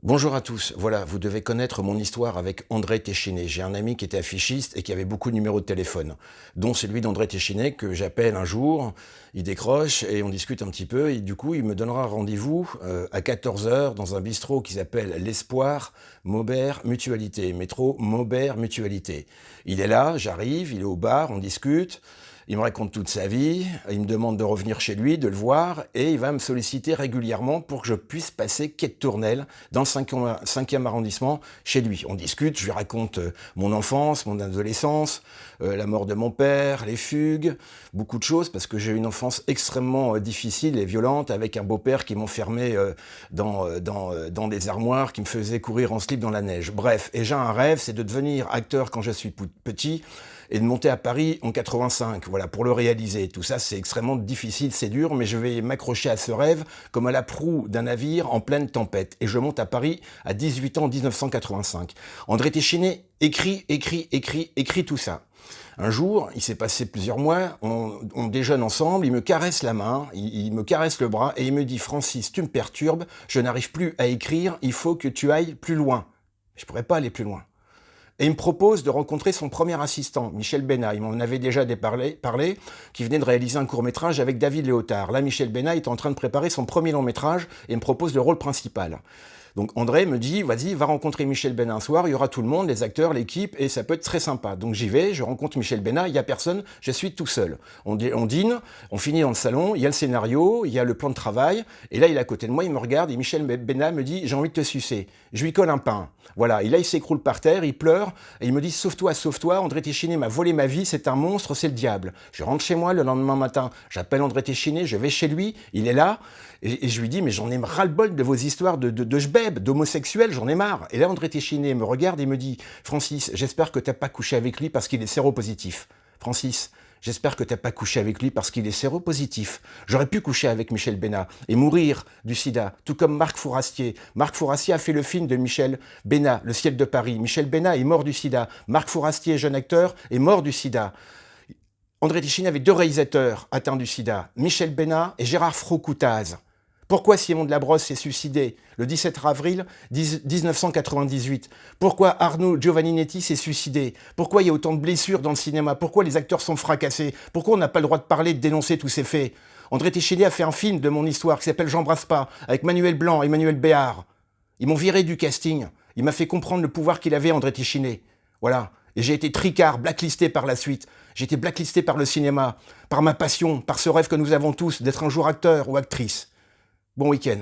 Bonjour à tous. Voilà, vous devez connaître mon histoire avec André Téchiné. J'ai un ami qui était affichiste et qui avait beaucoup de numéros de téléphone, dont celui d'André Téchiné que j'appelle un jour. Il décroche et on discute un petit peu. Et du coup, il me donnera rendez-vous à 14 heures dans un bistrot qui s'appelle L'Espoir Maubert Mutualité. Métro Maubert Mutualité. Il est là, j'arrive, il est au bar, on discute. Il me raconte toute sa vie, il me demande de revenir chez lui, de le voir, et il va me solliciter régulièrement pour que je puisse passer quai de Tournelle, dans le 5e arrondissement, chez lui. On discute, je lui raconte mon enfance, mon adolescence, la mort de mon père, les fugues, beaucoup de choses, parce que j'ai eu une enfance extrêmement difficile et violente, avec un beau-père qui m'enfermait dans des armoires, qui me faisait courir en slip dans la neige. Bref, et j'ai un rêve, c'est de devenir acteur quand je suis petit, et de monter à Paris en 85, voilà, pour le réaliser. Tout ça, c'est extrêmement difficile, c'est dur, mais je vais m'accrocher à ce rêve comme à la proue d'un navire en pleine tempête. Et je monte à Paris à 18 ans en 1985. André Téchiné écrit tout ça. Un jour, il s'est passé plusieurs mois, on déjeune ensemble, il me caresse la main, il me caresse le bras, et il me dit « Francis, tu me perturbes, je n'arrive plus à écrire, il faut que tu ailles plus loin. » Je ne pourrais pas aller plus loin. Et il me propose de rencontrer son premier assistant, Michel Bénat. Il m'en avait déjà parlé, qui venait de réaliser un court-métrage avec David Léotard. Là, Michel Bénat est en train de préparer son premier long-métrage et me propose le rôle principal. Donc André me dit, vas-y, va rencontrer Michel Bénat un soir, il y aura tout le monde, les acteurs, l'équipe, et ça peut être très sympa. Donc j'y vais, je rencontre Michel Bénat, il n'y a personne, je suis tout seul. On dîne, on finit dans le salon, il y a le scénario, il y a le plan de travail, et là il est à côté de moi, il me regarde, et Michel Bénat me dit, j'ai envie de te sucer. Je lui colle un pain. Voilà, et là il s'écroule par terre, il pleure, et il me dit, sauve-toi, André Téchiné m'a volé ma vie, c'est un monstre, c'est le diable. Je rentre chez moi le lendemain matin, j'appelle André Téchiné, je vais chez lui, il est là, et je lui dis, mais j'en ai ras-le-bol de vos histoires de jbeb, d'homosexuels, j'en ai marre. Et là, André Téchiné me regarde et me dit, Francis, j'espère que t'as pas couché avec lui parce qu'il est séropositif. Francis, j'espère que t'as pas couché avec lui parce qu'il est séropositif. J'aurais pu coucher avec Michel Bénat et mourir du sida, tout comme Marc Fourastier. Marc Fourastier a fait le film de Michel Bénat, Le ciel de Paris. Michel Bénat est mort du sida. Marc Fourastier, jeune acteur, est mort du sida. André Téchiné avait deux réalisateurs atteints du sida, Michel Bénat et Gérard Fro-Coutaz. Pourquoi Simon de la Brosse s'est suicidé le 17 avril 1998? Pourquoi Arnaud Giovanninetti s'est suicidé? Pourquoi il y a autant de blessures dans le cinéma? Pourquoi les acteurs sont fracassés? Pourquoi on n'a pas le droit de parler, de dénoncer tous ces faits? André Téchiné a fait un film de mon histoire qui s'appelle J'embrasse pas, avec Manuel Blanc et Emmanuel Béard. Ils m'ont viré du casting. Il m'a fait comprendre le pouvoir qu'il avait, André Téchiné. Voilà. Et j'ai été tricard, blacklisté par la suite. J'ai été blacklisté par le cinéma, par ma passion, par ce rêve que nous avons tous d'être un jour acteur ou actrice. Bon week-end.